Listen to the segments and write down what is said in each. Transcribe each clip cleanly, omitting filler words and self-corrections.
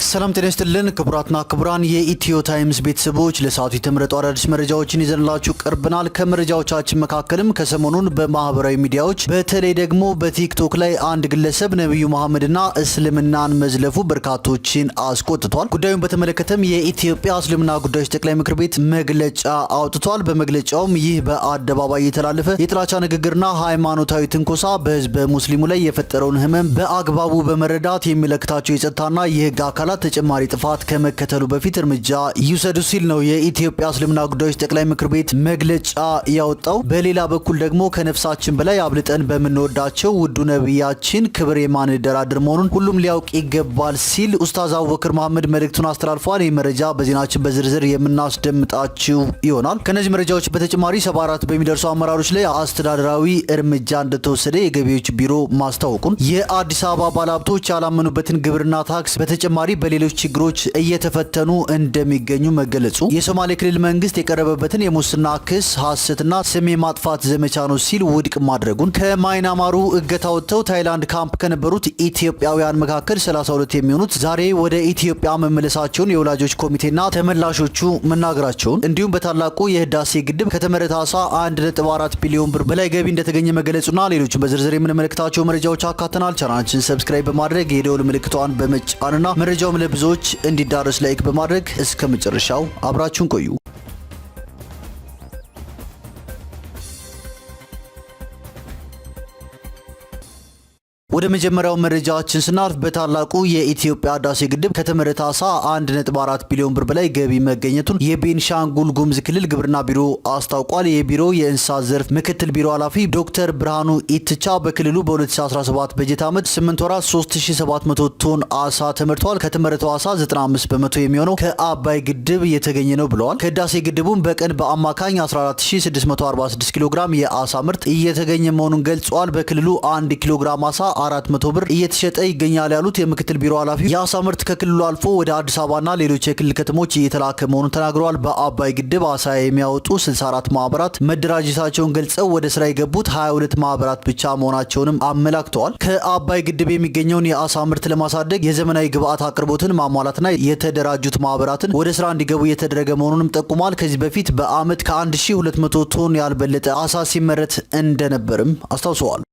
ሰላም ጤና ይስጥልን ክቡራትና ክቡራን የኢትዮ ታይምስ ቤተሰቦች ለሰዓቱ የተመረጡ አዳዲስ መረጃዎችን ይዘንላችሁ ቀርበናል። ከመረጃዎቻችን መካከልም ከሰሞኑን በማህበራዊ ሚዲያዎች በተለይ ደግሞ በቲክቶክ ላይ አንድ ግለሰብ ነብዩ መሐመድና እስልምናን መዝለፉ በርካቶችን አስቆጥቷል። ጉዳዩን በተመለከተም የኢትዮጵያ እስልምና ጉዳዮች ጠቅላይ ምክር ቤት መግለጫ አውጥቷል። በመግለጫውም ይህ በአደባባይ የተላለፈ የጥላቻ ንግግርና ሃይማኖታዊ ትንኮሳ በህዝበ ሙስሊሙ ላይ የፈጠረውን ህመም በአግባቡ በመረዳት የሚለክታቸው የጸጥታና የህግ አካላት ተጨማሪ ጥፋት ከመከተሉ በፊት እርምጃ ይውሰዱ ሲል ነው የኢትዮጵያ እስልምና ጉዳዮች ጠቅላይ ምክር ቤት መግለጫ ያወጣው። በሌላ በኩል ደግሞ ከነፍሳችን በላይ አብልጠን በምንወዳቸው ውዱ ነብያችን ክብር የማንደራደር መሆኑን ሁሉም ሊያውቅ ይገባል ሲል ኡስታዝ አቡበክር መሐመድ መልእክቱን አስተላልፏል። ይህ መረጃ በዜናችን በዝርዝር የምናስደምጣችሁ ይሆናል። ከነዚህ መረጃዎች በተጨማሪ 74 በሚደርሱ አመራሮች ላይ አስተዳደራዊ እርምጃ እንደተወሰደ የገቢዎች ቢሮ ማስታወቁን፣ የአዲስ አበባ ባለሀብቶች ያላመኑበትን ግብርና ታክስ በተጨማሪ በሌሎች ችግሮች እየተፈተኑ እንደሚገኙ መገለጹ፣ የሶማሌ ክልል መንግስት የቀረበበትን የሙስና ክስ ሐሰትና ስም የማጥፋት ዘመቻ ነው ሲል ውድቅ ማድረጉን፣ ከማይናማሩ እገታ ወጥተው ታይላንድ ካምፕ ከነበሩት ኢትዮጵያውያን መካከል 32 የሚሆኑት ዛሬ ወደ ኢትዮጵያ መመለሳቸውን የወላጆች ኮሚቴና ተመላሾቹ መናገራቸውን፣ እንዲሁም በታላቁ የህዳሴ ግድብ ከተመረተ አሳ 1.4 ቢሊዮን ብር በላይ ገቢ እንደተገኘ መገለጹና ሌሎችን በዝርዝር የምንመለከታቸው መረጃዎች አካተናል። ቻናላችን ሰብስክራይብ በማድረግ የደወል ምልክቷን በመጫንና መረጃውም ለብዙዎች እንዲዳረስ ላይክ በማድረግ እስከ መጨረሻው አብራችሁን ቆዩ። ወደ መጀመሪያው መረጃችን ስናልፍ በታላቁ የኢትዮጵያ ህዳሴ ግድብ ከተመረተ አሳ 1.4 ቢሊዮን ብር በላይ ገቢ መገኘቱን የቤንሻንጉል ጉሙዝ ክልል ግብርና ቢሮ አስታውቋል። የቢሮው የእንስሳት ዘርፍ ምክትል ቢሮ ኃላፊ ዶክተር ብርሃኑ ኢትቻ በክልሉ በ2017 በጀት ዓመት 8 ወራት 3700 ቶን አሳ ተመርቷል። ከተመረተው አሳ 95 በመቶ የሚሆነው ከአባይ ግድብ የተገኘ ነው ብለዋል። ከህዳሴ ግድቡም በቀን በአማካኝ 14646 ኪሎ ግራም የአሳ ምርት እየተገኘ መሆኑን ገልጿል። በክልሉ 1 ኪሎ ግራም አሳ 400 ብር እየተሸጠ ይገኛል ያሉት የምክትል ቢሮ ኃላፊ የአሳ ምርት ከክልሉ አልፎ ወደ አዲስ አበባና ሌሎች የክልል ከተሞች እየተላከ መሆኑን ተናግረዋል። በአባይ ግድብ አሳ የሚያወጡ 64 ማህበራት መደራጀታቸውን ገልጸው ወደ ስራ የገቡት 22 ማህበራት ብቻ መሆናቸውንም አመላክተዋል። ከአባይ ግድብ የሚገኘውን የአሳ ምርት ለማሳደግ የዘመናዊ ግብአት አቅርቦትን ማሟላትና የተደራጁት ማህበራትን ወደ ስራ እንዲገቡ እየተደረገ መሆኑንም ጠቁሟል። ከዚህ በፊት በአመት ከ1200 ቶን ያልበለጠ አሳ ሲመረት እንደነበርም አስታውሰዋል።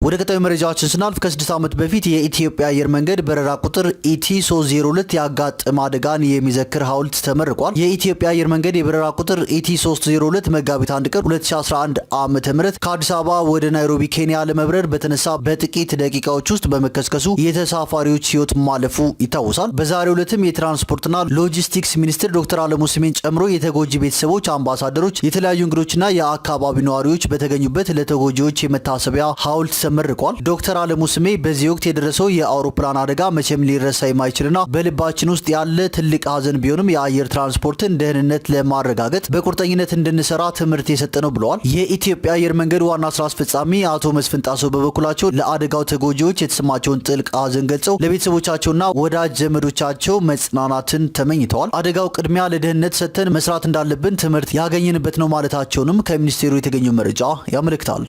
ወደ ቀጣዩ መረጃችን ስናልፍ ከ6 ዓመት በፊት የኢትዮጵያ አየር መንገድ በረራ ቁጥር ኢቲ 302 ያጋጠመ አደጋን የሚዘክር ሐውልት ተመርቋል። የኢትዮጵያ አየር መንገድ የበረራ ቁጥር ኢቲ 302 መጋቢት 1 ቀን 2011 ዓ.ም ከአዲስ አበባ ወደ ናይሮቢ ኬንያ ለመብረር በተነሳ በጥቂት ደቂቃዎች ውስጥ በመከስከሱ የተሳፋሪዎች ህይወት ማለፉ ይታወሳል። በዛሬው ዕለትም የትራንስፖርትና ሎጂስቲክስ ሚኒስትር ዶክተር አለሙ ስሜን ጨምሮ የተጎጂ ቤተሰቦች፣ አምባሳደሮች፣ የተለያዩ እንግዶችና የአካባቢው ነዋሪዎች በተገኙበት ለተጎጂዎች የመታሰቢያ ሐውልት ተመርቋል። ዶክተር አለሙ ስሜ በዚህ ወቅት የደረሰው የአውሮፕላን አደጋ መቼም ሊረሳ የማይችልና በልባችን ውስጥ ያለ ትልቅ ሀዘን ቢሆንም የአየር ትራንስፖርትን ደህንነት ለማረጋገጥ በቁርጠኝነት እንድንሰራ ትምህርት የሰጠ ነው ብለዋል። የኢትዮጵያ አየር መንገድ ዋና ስራ አስፈጻሚ አቶ መስፍን ጣሰው በበኩላቸው ለአደጋው ተጎጂዎች የተሰማቸውን ጥልቅ ሀዘን ገልጸው ለቤተሰቦቻቸውና ወዳጅ ዘመዶቻቸው መጽናናትን ተመኝተዋል። አደጋው ቅድሚያ ለደህንነት ሰጥተን መስራት እንዳለብን ትምህርት ያገኘንበት ነው ማለታቸውንም ከሚኒስቴሩ የተገኘው መረጃ ያመለክታል።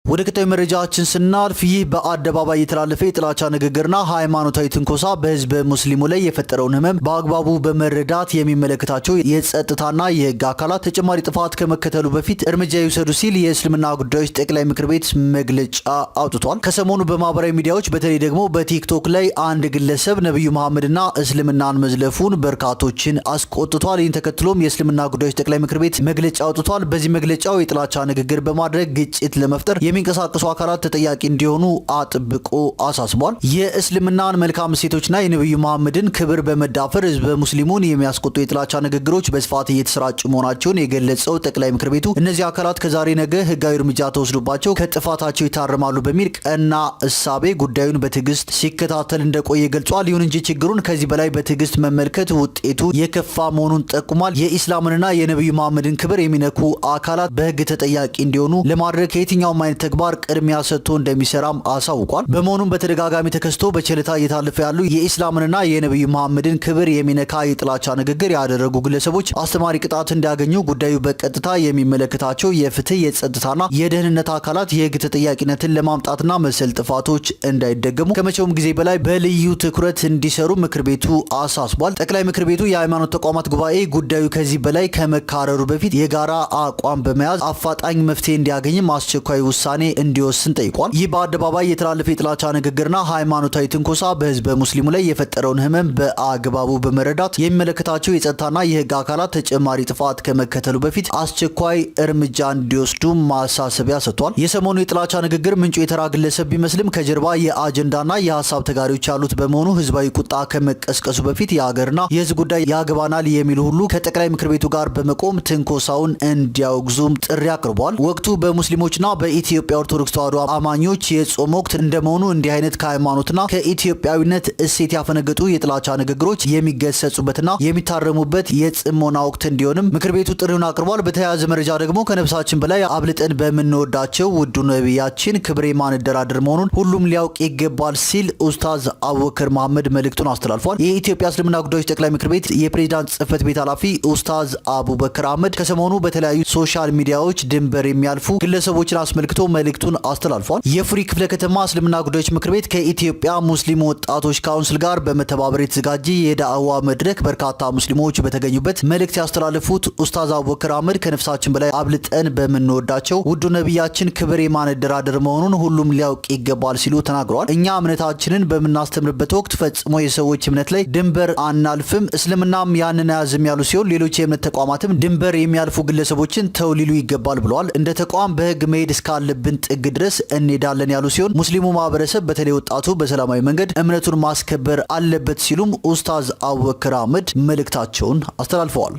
ወደ ቀጣዩ መረጃችን ስናልፍ ይህ በአደባባይ የተላለፈ የጥላቻ ንግግርና ሃይማኖታዊ ትንኮሳ በህዝበ ሙስሊሙ ላይ የፈጠረውን ህመም በአግባቡ በመረዳት የሚመለከታቸው የጸጥታና የህግ አካላት ተጨማሪ ጥፋት ከመከተሉ በፊት እርምጃ ይውሰዱ ሲል የእስልምና ጉዳዮች ጠቅላይ ምክር ቤት መግለጫ አውጥቷል። ከሰሞኑ በማህበራዊ ሚዲያዎች በተለይ ደግሞ በቲክቶክ ላይ አንድ ግለሰብ ነብዩ መሐመድና እስልምናን መዝለፉን በርካቶችን አስቆጥቷል። ይህን ተከትሎም የእስልምና ጉዳዮች ጠቅላይ ምክር ቤት መግለጫ አውጥቷል። በዚህ መግለጫው የጥላቻ ንግግር በማድረግ ግጭት ለመፍጠር የሚንቀሳቀሱ አካላት ተጠያቂ እንዲሆኑ አጥብቆ አሳስቧል። የእስልምናን መልካም እሴቶችና የነብዩ መሐመድን ክብር በመዳፈር ህዝበ ሙስሊሙን የሚያስቆጡ የጥላቻ ንግግሮች በስፋት እየተሰራጩ መሆናቸውን የገለጸው ጠቅላይ ምክር ቤቱ እነዚህ አካላት ከዛሬ ነገ ህጋዊ እርምጃ ተወስዶባቸው ከጥፋታቸው ይታረማሉ በሚል ቀና እሳቤ ጉዳዩን በትዕግስት ሲከታተል እንደቆየ ገልጿል። ይሁን እንጂ ችግሩን ከዚህ በላይ በትዕግስት መመልከት ውጤቱ የከፋ መሆኑን ጠቁሟል። የኢስላምንና የነብዩ መሐመድን ክብር የሚነኩ አካላት በህግ ተጠያቂ እንዲሆኑ ለማድረግ ከየትኛውም አይነት ተግባር ቅድሚያ ሰጥቶ እንደሚሰራም አሳውቋል። በመሆኑም በተደጋጋሚ ተከስቶ በቸልታ እየታለፈ ያሉ የኢስላምንና የነብዩ መሐመድን ክብር የሚነካ የጥላቻ ንግግር ያደረጉ ግለሰቦች አስተማሪ ቅጣት እንዲያገኙ ጉዳዩ በቀጥታ የሚመለከታቸው የፍትህ የጸጥታና የደህንነት አካላት የህግ ተጠያቂነትን ለማምጣትና መሰል ጥፋቶች እንዳይደገሙ ከመቼውም ጊዜ በላይ በልዩ ትኩረት እንዲሰሩ ምክር ቤቱ አሳስቧል። ጠቅላይ ምክር ቤቱ የሃይማኖት ተቋማት ጉባኤ ጉዳዩ ከዚህ በላይ ከመካረሩ በፊት የጋራ አቋም በመያዝ አፋጣኝ መፍትሄ እንዲያገኝም አስቸኳይ ውሳኔ እንዲወስን ጠይቋል። ይህ በአደባባይ የተላለፈ የጥላቻ ንግግርና ሃይማኖታዊ ትንኮሳ በህዝበ ሙስሊሙ ላይ የፈጠረውን ህመም በአግባቡ በመረዳት የሚመለከታቸው የጸጥታና የህግ አካላት ተጨማሪ ጥፋት ከመከተሉ በፊት አስቸኳይ እርምጃ እንዲወስዱ ማሳሰቢያ ሰጥቷል። የሰሞኑ የጥላቻ ንግግር ምንጩ የተራ ግለሰብ ቢመስልም ከጀርባ የአጀንዳና የሀሳብ ተጋሪዎች ያሉት በመሆኑ ህዝባዊ ቁጣ ከመቀስቀሱ በፊት የሀገርና የህዝብ ጉዳይ ያገባናል የሚሉ ሁሉ ከጠቅላይ ምክር ቤቱ ጋር በመቆም ትንኮሳውን እንዲያወግዙም ጥሪ አቅርቧል። ወቅቱ በሙስሊሞችና በኢትዮጵያ ኦርቶዶክስ ተዋሕዶ አማኞች የጾም ወቅት እንደመሆኑ እንዲህ አይነት ከሃይማኖትና ከኢትዮጵያዊነት እሴት ያፈነገጡ የጥላቻ ንግግሮች የሚገሰጹበትና የሚታረሙበት የጽሞና ወቅት እንዲሆንም ምክር ቤቱ ጥሪውን አቅርቧል። በተያያዘ መረጃ ደግሞ ከነፍሳችን በላይ አብልጠን በምንወዳቸው ውዱ ነቢያችን ክብር የማንደራደር መሆኑን ሁሉም ሊያውቅ ይገባል ሲል ኡስታዝ አቡበከር መሐመድ መልእክቱን አስተላልፏል። የኢትዮጵያ እስልምና ጉዳዮች ጠቅላይ ምክር ቤት የፕሬዝዳንት ጽህፈት ቤት ኃላፊ ኡስታዝ አቡበከር አህመድ ከሰሞኑ በተለያዩ ሶሻል ሚዲያዎች ድንበር የሚያልፉ ግለሰቦችን አስመልክቶ መልእክቱን አስተላልፏል። የፍሪ ክፍለ ከተማ እስልምና ጉዳዮች ምክር ቤት ከኢትዮጵያ ሙስሊም ወጣቶች ካውንስል ጋር በመተባበር የተዘጋጀ የዳዕዋ መድረክ በርካታ ሙስሊሞች በተገኙበት መልእክት ያስተላለፉት ኡስታዝ አቡበከር አህመድ ከነፍሳችን በላይ አብልጠን በምንወዳቸው ውዱ ነቢያችን ክብር የማንደራደር መሆኑን ሁሉም ሊያውቅ ይገባል ሲሉ ተናግረዋል። እኛ እምነታችንን በምናስተምርበት ወቅት ፈጽሞ የሰዎች እምነት ላይ ድንበር አናልፍም፣ እስልምናም ያንን አያዝም ያሉ ሲሆን ሌሎች የእምነት ተቋማትም ድንበር የሚያልፉ ግለሰቦችን ተው ሊሉ ይገባል ብለዋል። እንደ ተቋም በህግ መሄድ እስካለብን ጥግ ድረስ እንሄዳለን ያሉ ሲሆን ሙስሊሙ ማህበረሰብ በተለይ ወጣቱ በሰላማዊ መንገድ እምነቱን ማስከበር አለበት ሲሉም ኡስታዝ አቡበከር አህመድ መልእክታቸውን አስተላልፈዋል።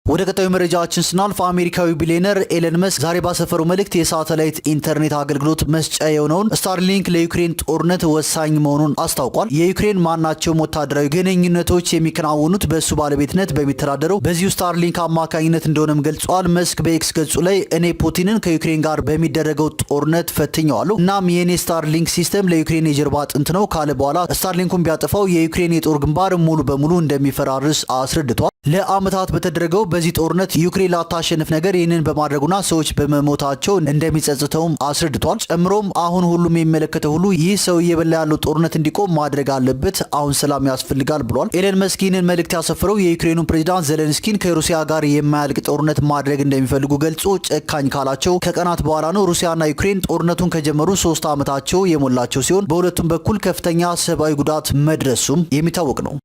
ወደ ቀጣዩ መረጃችን ስናልፍ አሜሪካዊ ቢሊዮነር ኤለን መስክ ዛሬ ባሰፈረው መልእክት የሳተላይት ኢንተርኔት አገልግሎት መስጫ የሆነውን ስታርሊንክ ለዩክሬን ጦርነት ወሳኝ መሆኑን አስታውቋል። የዩክሬን ማናቸውም ወታደራዊ ግንኙነቶች የሚከናወኑት በእሱ ባለቤትነት በሚተዳደረው በዚሁ ስታርሊንክ አማካኝነት እንደሆነም ገልጿል። መስክ በኤክስ ገጹ ላይ እኔ ፑቲንን ከዩክሬን ጋር በሚደረገው ጦርነት ፈትኘዋለሁ፣ እናም የኔ ስታርሊንክ ሲስተም ለዩክሬን የጀርባ አጥንት ነው ካለ በኋላ ስታርሊንኩን ቢያጠፋው የዩክሬን የጦር ግንባር ሙሉ በሙሉ እንደሚፈራርስ አስረድቷል። ለአመታት በተደረገው በዚህ ጦርነት ዩክሬን ላታሸንፍ ነገር ይህንን በማድረጉና ሰዎች በመሞታቸው እንደሚጸጽተውም አስረድቷል። ጨምሮም አሁን ሁሉም የሚመለከተው ሁሉ ይህ ሰው እየበላ ያለው ጦርነት እንዲቆም ማድረግ አለበት፣ አሁን ሰላም ያስፈልጋል ብሏል። ኤለን መስክ ይህንን መልእክት ያሰፈረው የዩክሬኑ ፕሬዝዳንት ዘለንስኪን ከሩሲያ ጋር የማያልቅ ጦርነት ማድረግ እንደሚፈልጉ ገልጾ ጨካኝ ካላቸው ከቀናት በኋላ ነው። ሩሲያና ዩክሬን ጦርነቱን ከጀመሩ 3 ዓመታቸው የሞላቸው ሲሆን በሁለቱም በኩል ከፍተኛ ሰብአዊ ጉዳት መድረሱም የሚታወቅ ነው።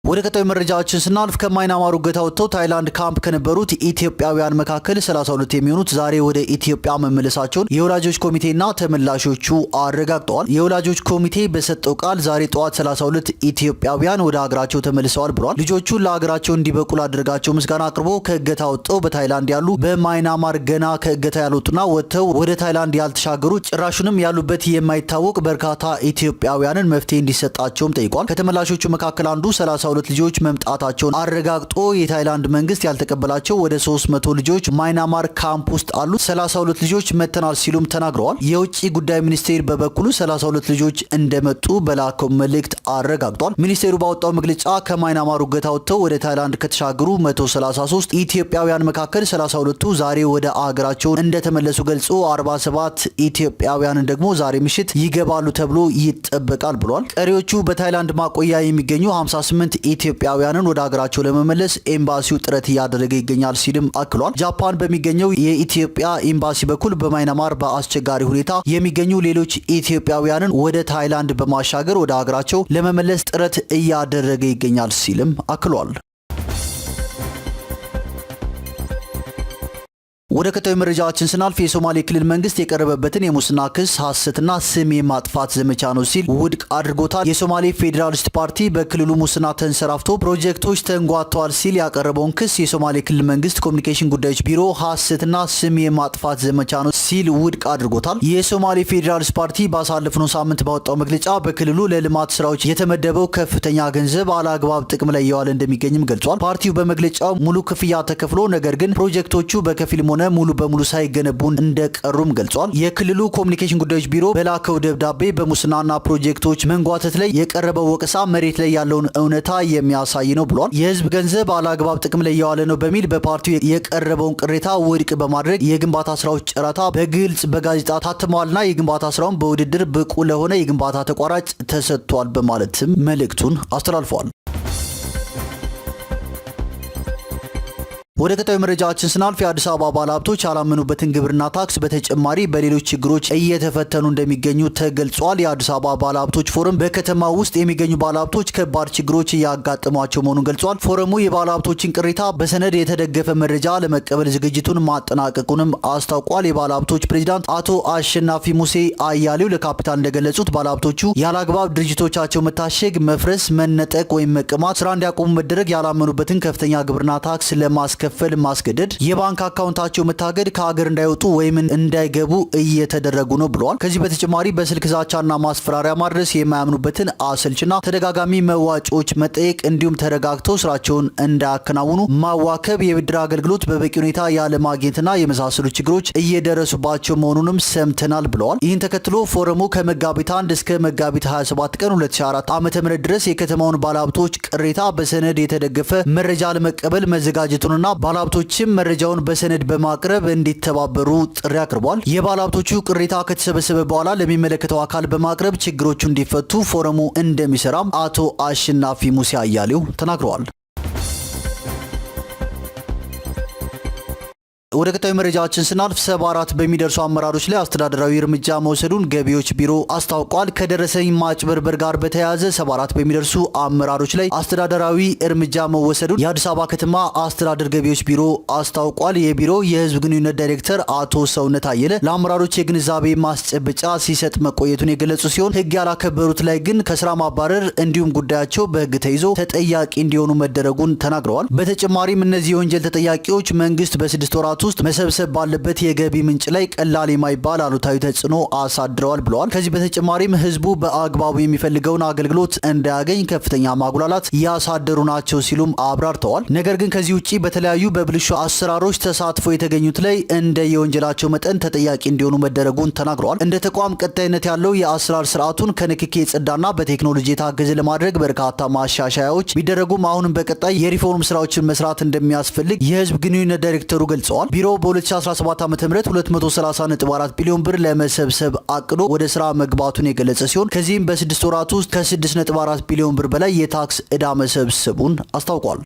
ወደ ቀጣዩ መረጃችን ስናልፍ ከማይናማር እገታ ወጥተው ታይላንድ ካምፕ ከነበሩት ኢትዮጵያውያን መካከል 32 የሚሆኑት ዛሬ ወደ ኢትዮጵያ መመለሳቸውን የወላጆች ኮሚቴና ተመላሾቹ አረጋግጠዋል። የወላጆች ኮሚቴ በሰጠው ቃል ዛሬ ጠዋት 32 ኢትዮጵያውያን ወደ ሀገራቸው ተመልሰዋል ብለዋል። ልጆቹ ለሀገራቸው እንዲበቁ ላደረጋቸው ምስጋና አቅርቦ ከእገታ ወጥተው በታይላንድ ያሉ በማይናማር ገና ከእገታ ያልወጡና ወጥተው ወደ ታይላንድ ያልተሻገሩ ጭራሹንም ያሉበት የማይታወቅ በርካታ ኢትዮጵያውያንን መፍትሄ እንዲሰጣቸውም ጠይቋል። ከተመላሾቹ መካከል አንዱ 32 ልጆች መምጣታቸውን አረጋግጦ የታይላንድ መንግስት ያልተቀበላቸው ወደ 300 ልጆች ማይናማር ካምፕ ውስጥ አሉ 32 ልጆች መተናል ሲሉም ተናግረዋል። የውጭ ጉዳይ ሚኒስቴር በበኩሉ 32 ልጆች እንደመጡ በላከው መልእክት አረጋግጧል። ሚኒስቴሩ ባወጣው መግለጫ ከማይናማር እገታ ወጥተው ወደ ታይላንድ ከተሻገሩ 133 ኢትዮጵያውያን መካከል 32ቱ ዛሬ ወደ አገራቸው እንደተመለሱ ገልጾ 47 ኢትዮጵያውያንን ደግሞ ዛሬ ምሽት ይገባሉ ተብሎ ይጠበቃል ብሏል። ቀሪዎቹ በታይላንድ ማቆያ የሚገኙ 58 ኢትዮጵያውያንን ወደ ሀገራቸው ለመመለስ ኤምባሲው ጥረት እያደረገ ይገኛል ሲልም አክሏል። ጃፓን በሚገኘው የኢትዮጵያ ኤምባሲ በኩል በማይናማር በአስቸጋሪ ሁኔታ የሚገኙ ሌሎች ኢትዮጵያውያንን ወደ ታይላንድ በማሻገር ወደ ሀገራቸው ለመመለስ ጥረት እያደረገ ይገኛል ሲልም አክሏል። ወደ ቀጣዩ መረጃችን ስናልፍ የሶማሌ ክልል መንግስት የቀረበበትን የሙስና ክስ ሐሰትና ስም የማጥፋት ዘመቻ ነው ሲል ውድቅ አድርጎታል። የሶማሌ ፌዴራሊስት ፓርቲ በክልሉ ሙስና ተንሰራፍቶ ፕሮጀክቶች ተንጓተዋል ሲል ያቀረበውን ክስ የሶማሌ ክልል መንግስት ኮሚኒኬሽን ጉዳዮች ቢሮ ሐሰትና ስም የማጥፋት ዘመቻ ነው ሲል ውድቅ አድርጎታል። የሶማሌ ፌዴራሊስት ፓርቲ ባሳለፍነው ሳምንት ባወጣው መግለጫ በክልሉ ለልማት ስራዎች የተመደበው ከፍተኛ ገንዘብ አላግባብ ጥቅም ላይ እየዋለ እንደሚገኝም ገልጿል። ፓርቲው በመግለጫው ሙሉ ክፍያ ተከፍሎ ነገር ግን ፕሮጀክቶቹ በከፊል ሙሉ በሙሉ ሳይገነቡ እንደቀሩም ገልጿል። የክልሉ ኮሚኒኬሽን ጉዳዮች ቢሮ በላከው ደብዳቤ በሙስናና ፕሮጀክቶች መንጓተት ላይ የቀረበው ወቀሳ መሬት ላይ ያለውን እውነታ የሚያሳይ ነው ብሏል። የህዝብ ገንዘብ አላግባብ ጥቅም ላይ እየዋለ ነው በሚል በፓርቲው የቀረበውን ቅሬታ ውድቅ በማድረግ የግንባታ ስራዎች ጨረታ በግልጽ በጋዜጣ ታትመዋልና የግንባታ ስራውን በውድድር ብቁ ለሆነ የግንባታ ተቋራጭ ተሰጥቷል በማለትም መልእክቱን አስተላልፈዋል። ወደ ቀጣዩ መረጃችን ስናልፍ የአዲስ አበባ ባለሀብቶች ያላመኑበትን ግብርና ታክስ በተጨማሪ በሌሎች ችግሮች እየተፈተኑ እንደሚገኙ ተገልጿል። የአዲስ አበባ ባለሀብቶች ፎረም በከተማ ውስጥ የሚገኙ ባለሀብቶች ከባድ ችግሮች እያጋጠሟቸው መሆኑን ገልጿል። ፎረሙ የባለሀብቶችን ቅሬታ በሰነድ የተደገፈ መረጃ ለመቀበል ዝግጅቱን ማጠናቀቁንም አስታውቋል። የባለሀብቶች ፕሬዚዳንት አቶ አሸናፊ ሙሴ አያሌው ለካፒታል እንደገለጹት ባለሀብቶቹ ያላግባብ ድርጅቶቻቸው መታሸግ፣ መፍረስ፣ መነጠቅ ወይም መቀማት፣ ስራ እንዲያቆሙ መደረግ፣ ያላመኑበትን ከፍተኛ ግብርና ታክስ ለማስከፈል ማስገደድ፣ የባንክ አካውንታቸው መታገድ፣ ከሀገር እንዳይወጡ ወይም እንዳይገቡ እየተደረጉ ነው ብለዋል። ከዚህ በተጨማሪ በስልክ ዛቻና ማስፈራሪያ ማድረስ፣ የማያምኑበትን አሰልችና ተደጋጋሚ መዋጮዎች መጠየቅ እንዲሁም ተረጋግተው ስራቸውን እንዳያከናውኑ ማዋከብ፣ የብድር አገልግሎት በበቂ ሁኔታ ያለማግኘትና የመሳሰሉ ችግሮች እየደረሱባቸው መሆኑንም ሰምተናል ብለዋል። ይህን ተከትሎ ፎረሙ ከመጋቢት 1 እስከ መጋቢት 27 ቀን 2004 ዓ.ም ድረስ የከተማውን ባለሀብቶች ቅሬታ በሰነድ የተደገፈ መረጃ ለመቀበል መዘጋጀቱንና ባለሀብቶችም መረጃውን በሰነድ በማቅረብ እንዲተባበሩ ጥሪ አቅርቧል። የባለሀብቶቹ ቅሬታ ከተሰበሰበ በኋላ ለሚመለከተው አካል በማቅረብ ችግሮቹ እንዲፈቱ ፎረሙ እንደሚሰራም አቶ አሸናፊ ሙሴ አያሌው ተናግረዋል። ወደ ቀጣዩ መረጃችን ስናልፍ 74 በሚደርሱ አመራሮች ላይ አስተዳደራዊ እርምጃ መውሰዱን ገቢዎች ቢሮ አስታውቋል። ከደረሰኝ ማጭበርበር ጋር በተያያዘ 74 በሚደርሱ አመራሮች ላይ አስተዳደራዊ እርምጃ መወሰዱን የአዲስ አበባ ከተማ አስተዳደር ገቢዎች ቢሮ አስታውቋል። የቢሮ የህዝብ ግንኙነት ዳይሬክተር አቶ ሰውነት አየለ ለአመራሮች የግንዛቤ ማስጨበጫ ሲሰጥ መቆየቱን የገለጹ ሲሆን ህግ ያላከበሩት ላይ ግን ከስራ ማባረር እንዲሁም ጉዳያቸው በህግ ተይዞ ተጠያቂ እንዲሆኑ መደረጉን ተናግረዋል። በተጨማሪም እነዚህ የወንጀል ተጠያቂዎች መንግስት በ6 ወራት ውስጥ መሰብሰብ ባለበት የገቢ ምንጭ ላይ ቀላል የማይባል አሉታዊ ተጽዕኖ አሳድረዋል ብለዋል። ከዚህ በተጨማሪም ህዝቡ በአግባቡ የሚፈልገውን አገልግሎት እንዳያገኝ ከፍተኛ ማጉላላት ያሳደሩ ናቸው ሲሉም አብራርተዋል። ነገር ግን ከዚህ ውጪ በተለያዩ በብልሹ አሰራሮች ተሳትፎ የተገኙት ላይ እንደ የወንጀላቸው መጠን ተጠያቂ እንዲሆኑ መደረጉን ተናግረዋል። እንደ ተቋም ቀጣይነት ያለው የአሰራር ስርዓቱን ከንክኪ የጸዳና በቴክኖሎጂ የታገዘ ለማድረግ በርካታ ማሻሻያዎች ቢደረጉም አሁንም በቀጣይ የሪፎርም ስራዎችን መስራት እንደሚያስፈልግ የህዝብ ግንኙነት ዳይሬክተሩ ገልጸዋል። ቢሮው በ2017 ዓ.ም 230.4 ቢሊዮን ብር ለመሰብሰብ አቅዶ ወደ ስራ መግባቱን የገለጸ ሲሆን ከዚህም በ6 ወራት ውስጥ ከ6.4 ቢሊዮን ብር በላይ የታክስ ዕዳ መሰብሰቡን አስታውቋል።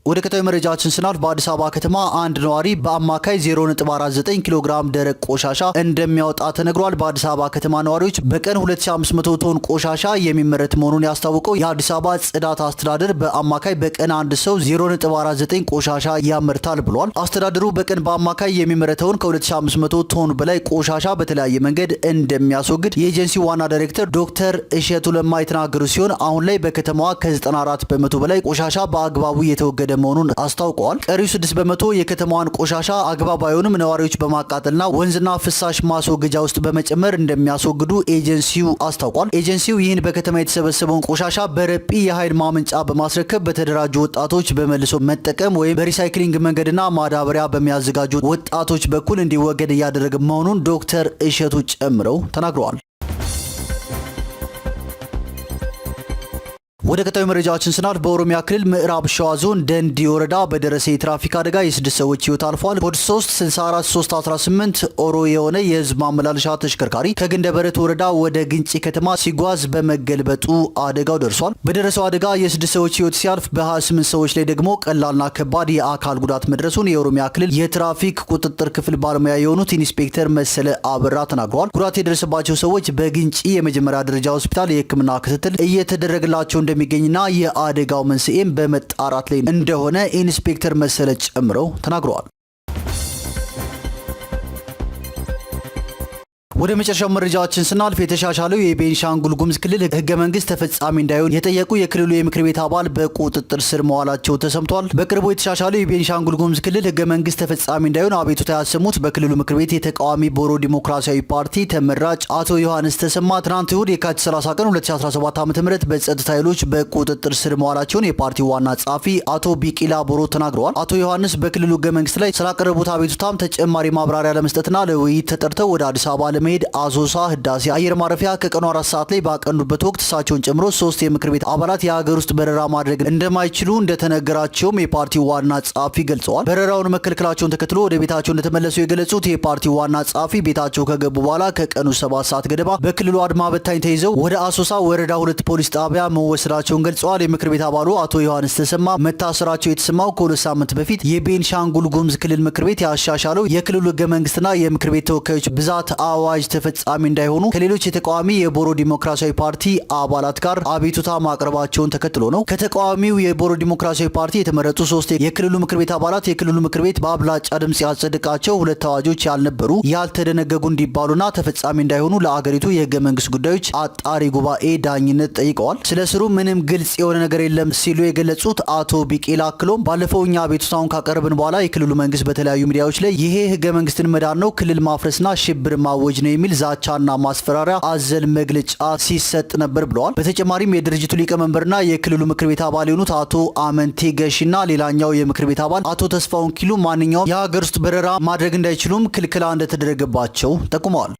ወደ ቀጣዩ መረጃችን ስናልፍ በአዲስ አበባ ከተማ አንድ ነዋሪ በአማካይ 0.49 ኪሎ ግራም ደረቅ ቆሻሻ እንደሚያወጣ ተነግሯል። በአዲስ አበባ ከተማ ነዋሪዎች በቀን 2500 ቶን ቆሻሻ የሚመረት መሆኑን ያስታወቀው የአዲስ አበባ ጽዳት አስተዳደር በአማካይ በቀን አንድ ሰው 0.49 ቆሻሻ ያመርታል ብሏል። አስተዳደሩ በቀን በአማካይ የሚመረተውን ከ2500 ቶን በላይ ቆሻሻ በተለያየ መንገድ እንደሚያስወግድ የኤጀንሲው ዋና ዳይሬክተር ዶክተር እሸቱ ለማ የተናገሩ ሲሆን አሁን ላይ በከተማዋ ከ94 በመቶ በላይ ቆሻሻ በአግባቡ የተወገደ መሆኑን አስታውቀዋል። ቀሪው 6 በመቶ የከተማዋን ቆሻሻ አግባብ ባይሆንም ነዋሪዎች በማቃጠልና ወንዝና ፍሳሽ ማስወገጃ ውስጥ በመጨመር እንደሚያስወግዱ ኤጀንሲው አስታውቋል። ኤጀንሲው ይህን በከተማ የተሰበሰበውን ቆሻሻ በረጲ የኃይል ማመንጫ በማስረከብ በተደራጁ ወጣቶች በመልሶ መጠቀም ወይም በሪሳይክሊንግ መንገድና ማዳበሪያ በሚያዘጋጁ ወጣቶች በኩል እንዲወገድ እያደረገ መሆኑን ዶክተር እሸቱ ጨምረው ተናግረዋል። ወደ ቀጣዩ መረጃችን ስናልፍ በኦሮሚያ ክልል ምዕራብ ሸዋ ዞን ደንዲ ወረዳ በደረሰ የትራፊክ አደጋ የ6 ሰዎች ህይወት አልፏል። ኮድ 364318 ኦሮ የሆነ የህዝብ ማመላለሻ ተሽከርካሪ ከግንደበረት ወረዳ ወደ ግንጪ ከተማ ሲጓዝ በመገልበጡ አደጋው ደርሷል። በደረሰው አደጋ የ6 ሰዎች ህይወት ሲያልፍ በ28 ሰዎች ላይ ደግሞ ቀላልና ከባድ የአካል ጉዳት መድረሱን የኦሮሚያ ክልል የትራፊክ ቁጥጥር ክፍል ባለሙያ የሆኑት ኢንስፔክተር መሰለ አበራ ተናግረዋል። ጉዳት የደረሰባቸው ሰዎች በግንጪ የመጀመሪያ ደረጃ ሆስፒታል የህክምና ክትትል እየተደረገላቸው እንደሚገኝና የአደጋው መንስኤም በመጣራት ላይ እንደሆነ ኢንስፔክተር መሰለ ጨምረው ተናግረዋል። ወደ መጨረሻው መረጃችን ስናልፍ የተሻሻለው የቤንሻንጉል ጉሙዝ ክልል ህገ መንግስት ተፈጻሚ እንዳይሆን የጠየቁ የክልሉ የምክር ቤት አባል በቁጥጥር ስር መዋላቸው ተሰምቷል። በቅርቡ የተሻሻለው የቤንሻንጉል ጉሙዝ ክልል ህገ መንግስት ተፈጻሚ እንዳይሆን አቤቱታ ያሰሙት በክልሉ ምክር ቤት የተቃዋሚ ቦሮ ዲሞክራሲያዊ ፓርቲ ተመራጭ አቶ ዮሐንስ ተሰማ ትናንት እሁድ የካቲት 30 ቀን 2017 ዓ.ም በጸጥታ ኃይሎች በቁጥጥር ስር መዋላቸውን የፓርቲው ዋና ጸሐፊ አቶ ቢቂላ ቦሮ ተናግረዋል። አቶ ዮሐንስ በክልሉ ህገ መንግስት ላይ ስላቀረቡት አቤቱታም ተጨማሪ ማብራሪያ ለመስጠትና ለውይይት ተጠርተው ወደ አዲስ አበባ ለመሄድ አሶሳ ህዳሴ አየር ማረፊያ ከቀኑ 4 ሰዓት ላይ ባቀኑበት ወቅት እሳቸውን ጨምሮ 3 የምክር ቤት አባላት የሀገር ውስጥ በረራ ማድረግ እንደማይችሉ እንደተነገራቸውም የፓርቲው ዋና ጸሐፊ ገልጸዋል። በረራውን መከልከላቸውን ተከትሎ ወደ ቤታቸው እንደተመለሱ የገለጹት የፓርቲው ዋና ጸሐፊ ቤታቸው ከገቡ በኋላ ከቀኑ 7 ሰዓት ገደማ በክልሉ አድማ በታኝ ተይዘው ወደ አሶሳ ወረዳ 2 ፖሊስ ጣቢያ መወሰዳቸውን ገልጸዋል። የምክር ቤት አባሉ አቶ ዮሐንስ ተሰማ መታሰራቸው የተሰማው ከ2 ሳምንት በፊት የቤንሻንጉል ጉሙዝ ክልል ምክር ቤት ያሻሻለው የክልሉ ህገ መንግስትና የምክር ቤት ተወካዮች ብዛት አዋጅ ተፈጻሚ እንዳይሆኑ ከሌሎች የተቃዋሚ የቦሮ ዲሞክራሲያዊ ፓርቲ አባላት ጋር አቤቱታ ማቅረባቸውን ተከትሎ ነው። ከተቃዋሚው የቦሮ ዲሞክራሲያዊ ፓርቲ የተመረጡ 3 የክልሉ ምክር ቤት አባላት የክልሉ ምክር ቤት በአብላጫ ድምጽ ያጸደቃቸው 2 አዋጆች ያልነበሩ ያልተደነገጉ እንዲባሉና ተፈጻሚ እንዳይሆኑ ለአገሪቱ የህገ መንግስት ጉዳዮች አጣሪ ጉባኤ ዳኝነት ጠይቀዋል። ስለ ስሩ ምንም ግልጽ የሆነ ነገር የለም ሲሉ የገለጹት አቶ ቢቂላ አክሎም ባለፈው እኛ አቤቱታውን ካቀረብን በኋላ የክልሉ መንግስት በተለያዩ ሚዲያዎች ላይ ይሄ ህገ መንግስትን መዳን ነው፣ ክልል ማፍረስና ሽብር ማወጅ ነው የሚል ዛቻና ማስፈራሪያ አዘል መግለጫ ሲሰጥ ነበር ብለዋል። በተጨማሪም የድርጅቱ ሊቀመንበርና የክልሉ ምክር ቤት አባል የሆኑት አቶ አመንቴ ገሺና ሌላኛው የምክር ቤት አባል አቶ ተስፋውን ኪሉ ማንኛውም የሀገር ውስጥ በረራ ማድረግ እንዳይችሉም ክልክላ እንደተደረገባቸው ጠቁመዋል።